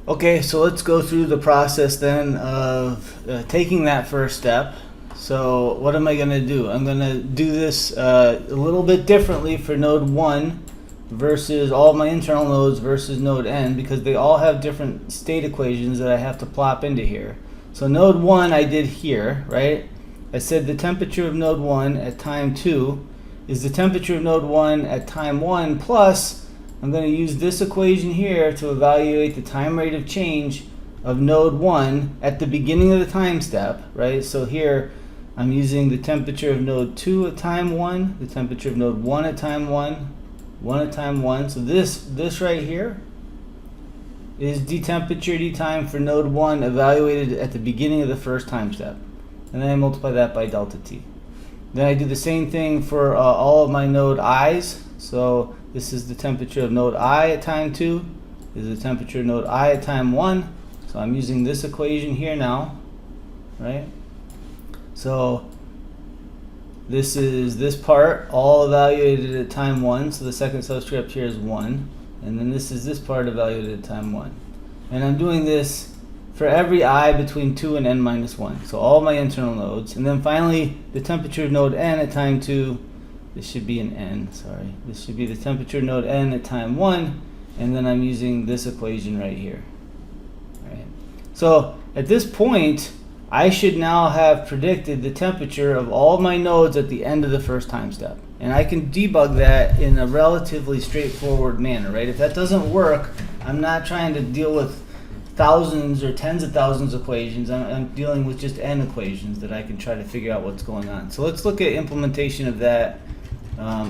Okay, so let's go through the process then of taking that first step. So what am I going to do? I'm going to do this a little bit differently for node 1 versus all my internal nodes versus node n, because they all have different state equations that I have to plop into here. So node 1 I did here, right? I said the temperature of node 1 at time 2 is the temperature of node 1 at time 1 plus I'm going to use this equation here to evaluate the time rate of change of node 1 at the beginning of the time step, right? So here I'm using the temperature of node 2 at time 1, the temperature of node 1 at time 1, 1 at time 1. So this right here is d temperature, d time for node 1 evaluated at the beginning of the first time step. And then I multiply that by delta t. Then I do the same thing for all of my node i's. So this is the temperature of node I at time 2. This is the temperature of node I at time 1. So I'm using this equation here now, right? So this is this part, all evaluated at time 1. So the second subscript here is 1. And then this is this part evaluated at time 1. And I'm doing this for every I between 2 and n minus 1. So all my internal nodes. And then finally, the temperature of node n at time 2. This should be an n, sorry. This should be the temperature node n at time 1, and then I'm using this equation right here. Right. So at this point, I should now have predicted the temperature of all my nodes at the end of the first time step. And I can debug that in a relatively straightforward manner, right? If that doesn't work, I'm not trying to deal with thousands or tens of thousands of equations. I'm dealing with just n equations that I can try to figure out what's going on. So let's look at implementation of that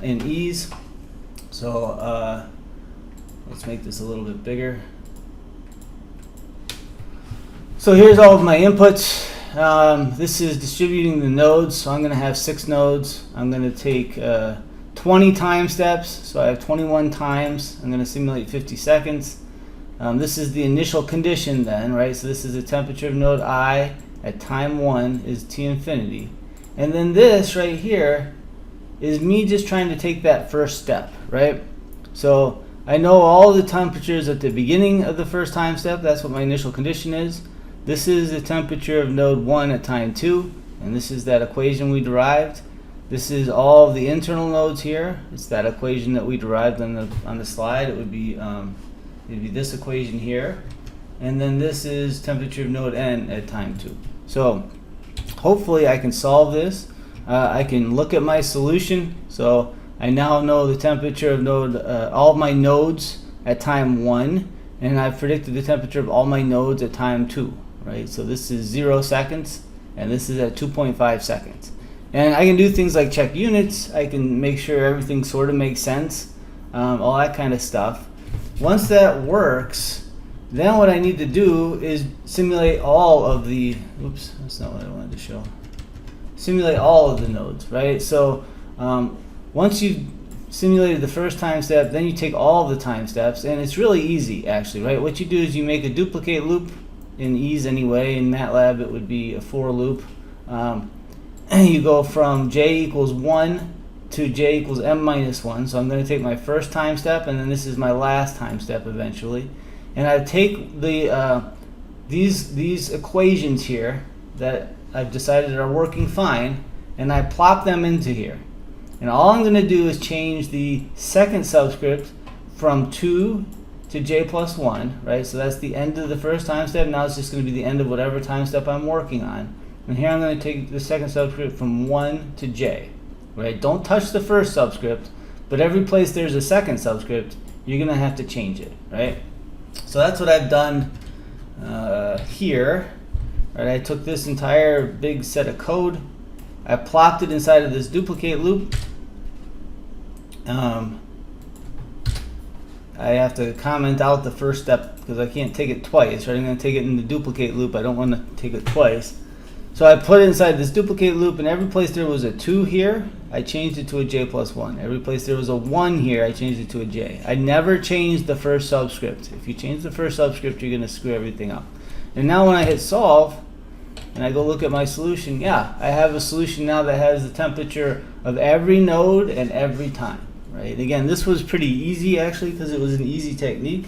in ease. So let's make this a little bit bigger. So here's all of my inputs. This is distributing the nodes. So I'm going to have 6 nodes. I'm going to take 20 time steps. So I have 21 times. I'm going to simulate 50 seconds. This is the initial condition then, right? So this is the temperature of node I at time 1 is T infinity. And then this right here is me just trying to take that first step, right? So I know all the temperatures at the beginning of the first time step. That's what my initial condition is. This is the temperature of node 1 at time 2, and this is that equation we derived. This is all of the internal nodes here. It's that equation that we derived on the slide. It would be it'd be this equation here, and then this is temperature of node n at time 2. So hopefully I can solve this. I can look at my solution. So I now know the temperature of node all of my nodes at time 1, and I've predicted the temperature of all my nodes at time 2, right? So this is 0 seconds, and this is at 2.5 seconds. And I can do things like check units. I can make sure everything sort of makes sense, all that kind of stuff. Once that works, then what I need to do is simulate all of the, oops, that's not what I wanted to show. Simulate all of the nodes, right? So once you've simulated the first time step, then you take all of the time steps, and it's really easy actually, right? What you do is you make a duplicate loop in ease anyway. In MATLAB it would be a for loop. You go from j equals 1 to j equals m minus 1. So I'm going to take my first time step, and then this is my last time step eventually. And I take the these equations here that I've decided are working fine, and I plop them into here. And all I'm going to do is change the second subscript from 2 to j plus 1, right? So that's the end of the first time step. Now it's just going to be the end of whatever time step I'm working on. And here I'm going to take the second subscript from 1 to j, right? Don't touch the first subscript, but every place there's a second subscript, you're going to have to change it, right? So that's what I've done here. Right, I took this entire big set of code, I plopped it inside of this duplicate loop. I have to comment out the first step because I can't take it twice, right? I'm going to take it in the duplicate loop. I don't want to take it twice. So I put it inside this duplicate loop, and every place there was a 2 here, I changed it to a j plus 1. Every place there was a 1 here, I changed it to a j. I never changed the first subscript. If you change the first subscript, you're going to screw everything up. And now when I hit solve, and I go look at my solution, yeah, I have a solution now that has the temperature of every node and every time, right? Again, this was pretty easy actually because it was an easy technique.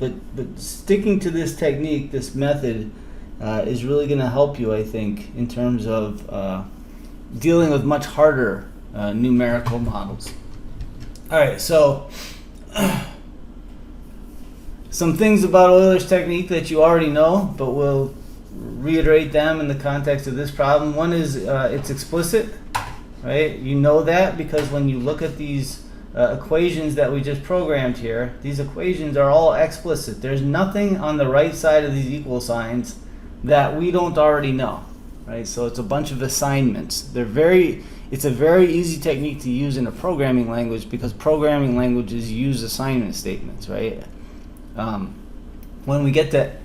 but sticking to this technique, this method, is really going to help you, I think, in terms of dealing with much harder numerical models. All right, so some things about Euler's technique that you already know, but we'll reiterate them in the context of this problem. One is it's explicit, right? You know that because when you look at these equations that we just programmed here, these equations are all explicit. There's nothing on the right side of these equal signs that we don't already know, right? So it's a bunch of assignments. It's a very easy technique to use in a programming language because programming languages use assignment statements, right? When we get to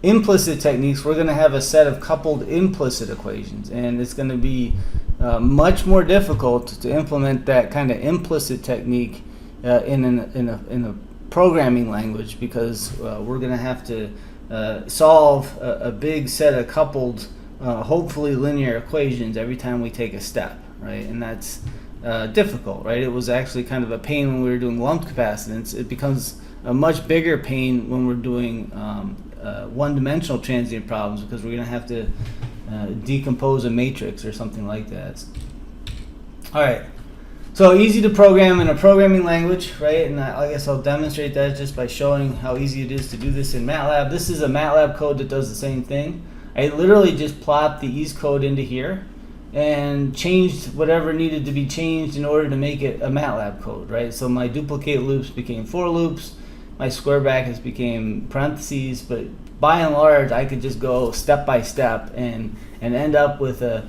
implicit techniques, we're going to have a set of coupled implicit equations, and it's going to be much more difficult to implement that kind of implicit technique in a programming language because we're going to have to solve a big set of coupled, hopefully linear equations every time we take a step, right? And that's difficult, right? It was actually kind of a pain when we were doing lumped capacitance. It becomes a much bigger pain when we're doing one-dimensional transient problems because we're going to have to decompose a matrix or something like that. All right, so easy to program in a programming language, right? And I guess I'll demonstrate that just by showing how easy it is to do this in MATLAB. This is a MATLAB code that does the same thing. I literally just plopped the ease code into here and changed whatever needed to be changed in order to make it a MATLAB code, right? So my duplicate loops became for loops, my square brackets became parentheses, but by and large, I could just go step by step and end up with a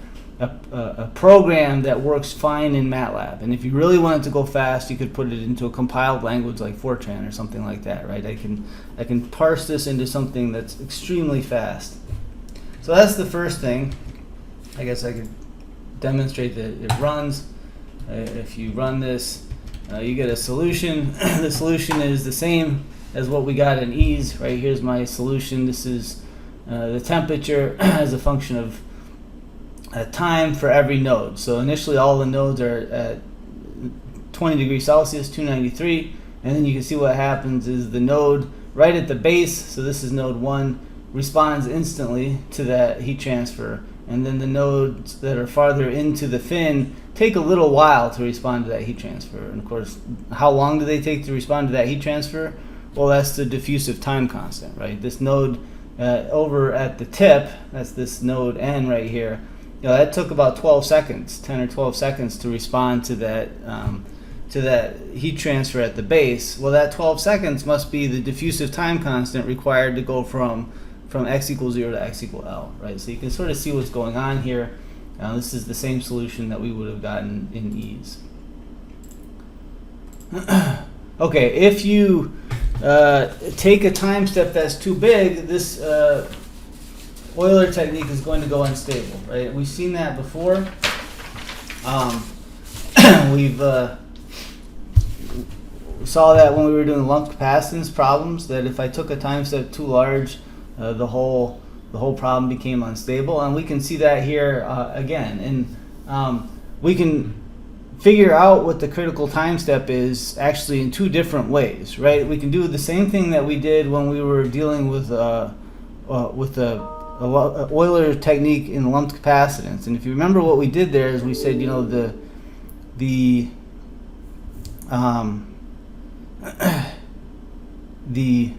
program that works fine in MATLAB. And if you really wanted to go fast, you could put it into a compiled language like Fortran or something like that, right? I can parse this into something that's extremely fast. So that's the first thing. I guess I could demonstrate that it runs. If you run this, you get a solution. The solution is the same as what we got in ease, right? Here's my solution. This is the temperature as a function of time for every node. So initially all the nodes are at 20 degrees Celsius, 293, and then you can see what happens is the node right at the base, so this is node 1, responds instantly to that heat transfer, and then the nodes that are farther into the fin take a little while to respond to that heat transfer. And of course, how long do they take to respond to that heat transfer? Well, that's the diffusive time constant, right? This node over at the tip, that's this node N right here, that took about 12 seconds, 10 or 12 seconds to respond to that heat transfer at the base. Well, that 12 seconds must be the diffusive time constant required to go from x equals 0 to x equal L, right? So you can sort of see what's going on here. This is the same solution that we would have gotten in ease. Okay, if you take a time step that's too big, this Euler technique is going to go unstable, right? We've seen that before. We've saw that when we were doing lumped capacitance problems, that if I took a time step too large, the whole problem became unstable, and we can see that here again. And we can figure out what the critical time step is actually in two different ways, right? We can do the same thing that we did when we were dealing with the Euler technique in lumped capacitance. And if you remember what we did there is we said, the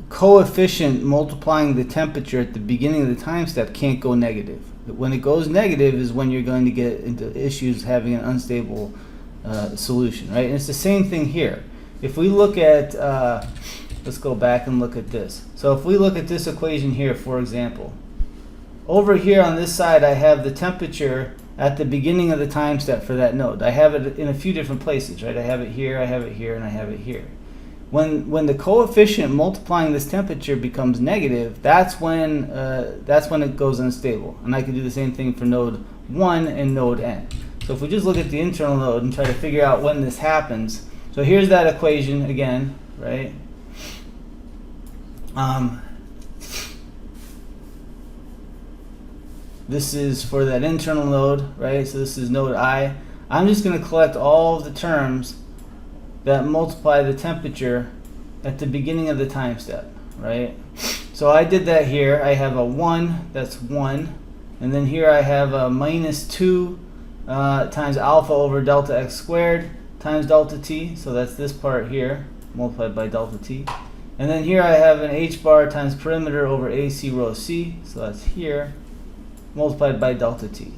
coefficient multiplying the temperature at the beginning of the time step can't go negative. When it goes negative is when you're going to get into issues having an unstable solution, right? And it's the same thing here. If we look at, let's go back and look at this. So if we look at this equation here, for example, over here on this side I have the temperature at the beginning of the time step for that node. I have it in a few different places, right? I have it here, I have it here, and I have it here. When the coefficient multiplying this temperature becomes negative, that's when it goes unstable. And I can do the same thing for node 1 and node n. So if we just look at the internal node and try to figure out when this happens, so here's that equation again, right? This is for that internal node, right? So this is node I. I'm just going to collect all of the terms that multiply the temperature at the beginning of the time step, right? So I did that here. I have a 1, that's 1. And then here I have a minus 2 times alpha over delta x squared times delta t. So that's this part here, multiplied by delta t. And then here I have an h bar times perimeter over AC rho c. So that's here, multiplied by delta t.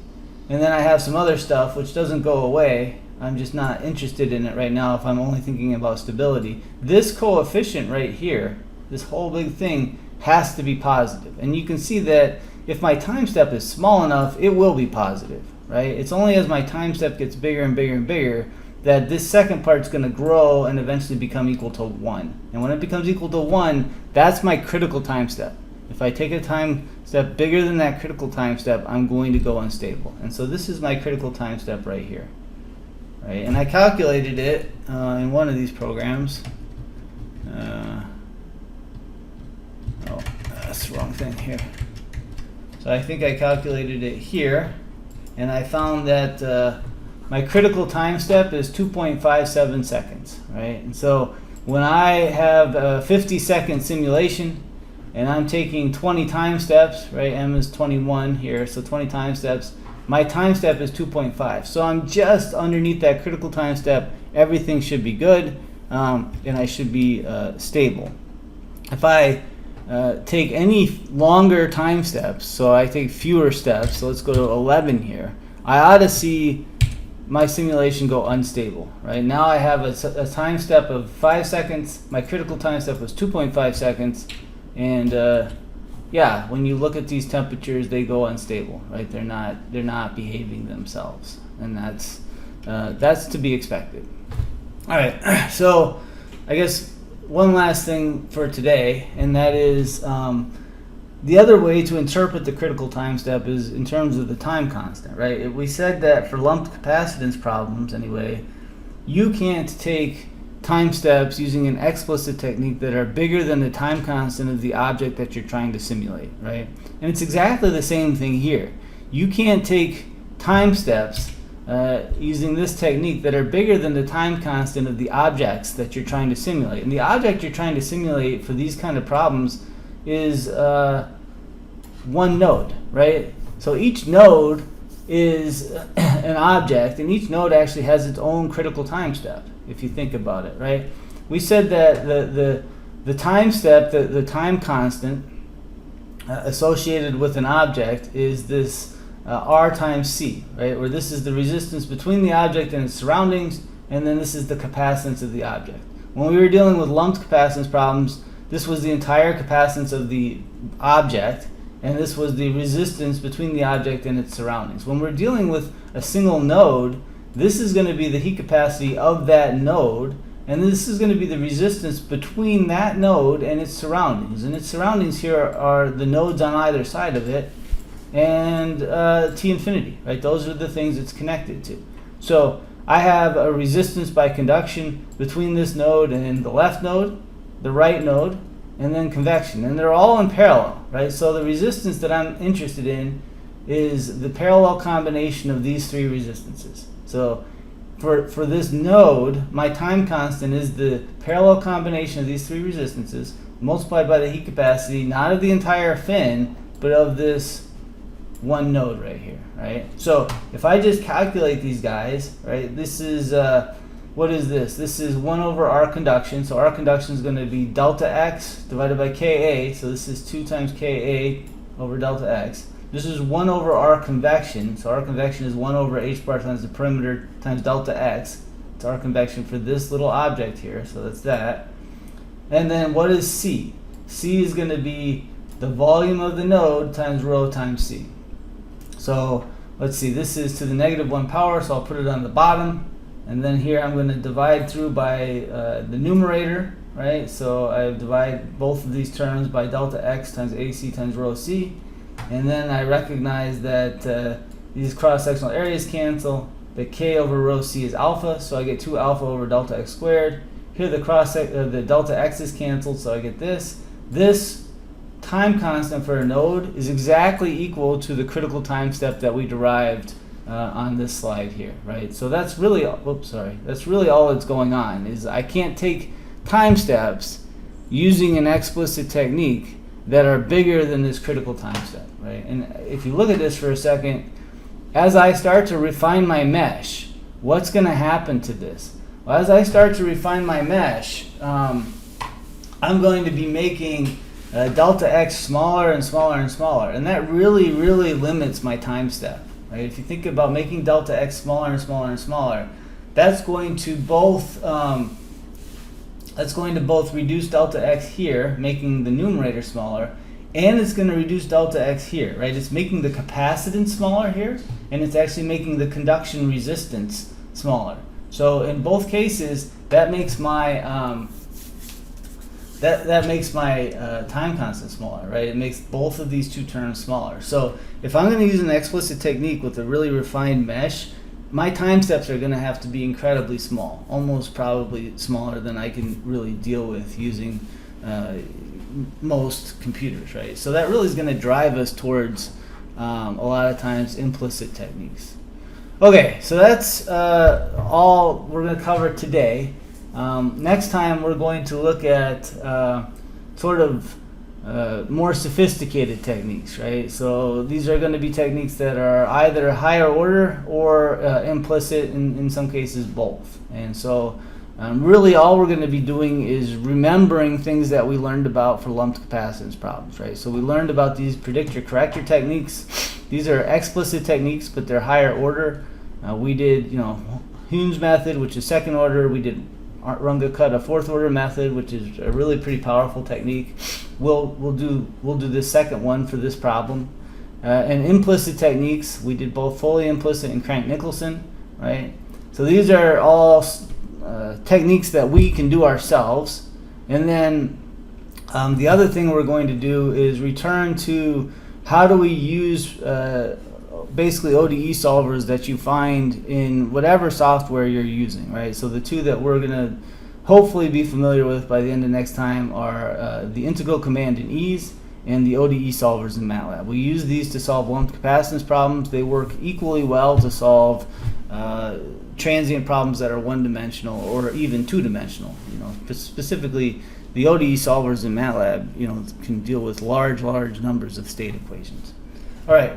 And then I have some other stuff which doesn't go away. I'm just not interested in it right now if I'm only thinking about stability. This coefficient right here, this whole big thing, has to be positive. And you can see that if my time step is small enough, it will be positive, right? It's only as my time step gets bigger and bigger and bigger that this second part's going to grow and eventually become equal to 1. And when it becomes equal to 1, that's my critical time step. If I take a time step bigger than that critical time step, I'm going to go unstable. And so this is my critical time step right here. Right? And I calculated it in one of these programs. Oh, that's the wrong thing here. So I think I calculated it here, and I found that my critical time step is 2.57 seconds, right? And so when I have a 50-second simulation, and I'm taking 20 time steps, right? M is 21 here, so 20 time steps. My time step is 2.5. So I'm just underneath that critical time step. Everything should be good, and I should be stable. If I take any longer time steps, so I take fewer steps, so let's go to 11 here, I ought to see my simulation go unstable, right? Now I have a time step of 5 seconds. My critical time step was 2.5 seconds. And yeah, when you look at these temperatures, they go unstable, right? They're not behaving themselves, and that's to be expected. All right, so I guess one last thing for today, and that is the other way to interpret the critical time step is in terms of the time constant, right? We said that for lumped capacitance problems, anyway, you can't take time steps using an explicit technique that are bigger than the time constant of the object that you're trying to simulate, right? And it's exactly the same thing here. You can't take time steps using this technique that are bigger than the time constant of the objects that you're trying to simulate. And the object you're trying to simulate for these kind of problems is one node, right? So each node is an object, and each node actually has its own critical time step, if you think about it, right? We said that the time step, the time constant associated with an object is this R times C, right? Where this is the resistance between the object and its surroundings, and then this is the capacitance of the object. When we were dealing with lumped capacitance problems, this was the entire capacitance of the object, and this was the resistance between the object and its surroundings. When we're dealing with a single node, this is going to be the heat capacity of that node, and this is going to be the resistance between that node and its surroundings. And its surroundings here are the nodes on either side of it, and T infinity, right? Those are the things it's connected to. So I have a resistance by conduction between this node and the left node, the right node, and then convection. And they're all in parallel, right? So the resistance that I'm interested in is the parallel combination of these three resistances. So for this node, my time constant is the parallel combination of these three resistances multiplied by the heat capacity, not of the entire fin, but of this one node right here, right? So if I just calculate these guys, right, this is, what is this? This is 1 over R conduction. So R conduction is going to be delta X divided by Ka. So this is 2 times Ka over delta X. This is 1 over R convection. So R convection is 1 over H bar times the perimeter times delta X. It's R convection for this little object here. So that's that. And then what is C? C is going to be the volume of the node times rho times C. So let's see, this is to the -1 power, so I'll put it on the bottom. And then here I'm going to divide through by the numerator, right? So I divide both of these terms by delta X times AC times rho C. And then I recognize that these cross-sectional areas cancel. The K over rho C is alpha, so I get 2 alpha over delta X squared. Here the delta X is canceled, so I get this. This time constant for a node is exactly equal to the critical time step that we derived on this slide here, right? So that's really, that's really all that's going on, is I can't take time steps using an explicit technique that are bigger than this critical time step, right? And if you look at this for a second, as I start to refine my mesh, what's going to happen to this? Well, as I start to refine my mesh, I'm going to be making delta x smaller and smaller and smaller, and that really, really limits my time step, right? If you think about making delta x smaller and smaller and smaller, that's going to both reduce delta x here, making the numerator smaller, and it's going to reduce delta x here, right? It's making the capacitance smaller here, and it's actually making the conduction resistance smaller. So in both cases, that makes my time constant smaller, right? It makes both of these two terms smaller. So if I'm going to use an explicit technique with a really refined mesh, my time steps are going to have to be incredibly small, almost probably smaller than I can really deal with using most computers, right? So that really is going to drive us towards a lot of times implicit techniques. Okay, so that's all we're going to cover today. Next time we're going to look at sort of more sophisticated techniques, right? So these are going to be techniques that are either higher order or implicit, in some cases both. And so really all we're going to be doing is remembering things that we learned about for lumped capacitance problems, right? So we learned about these predictor-corrector techniques. These are explicit techniques, but they're higher order. We did, Hume's method, which is second order. We did Runge-Kutta, a fourth order method, which is a really pretty powerful technique. We'll do this second one for this problem. And implicit techniques, we did both fully implicit and Crank-Nicholson, right? So these are all techniques that we can do ourselves. And then the other thing we're going to do is return to how do we use basically ODE solvers that you find in whatever software you're using, right? So the two that we're going to hopefully be familiar with by the end of next time are the integral command in ease and the ODE solvers in MATLAB. We use these to solve lumped capacitance problems. They work equally well to solve transient problems that are one-dimensional or even two-dimensional. Specifically, the ODE solvers in MATLAB, can deal with large numbers of state equations. All right.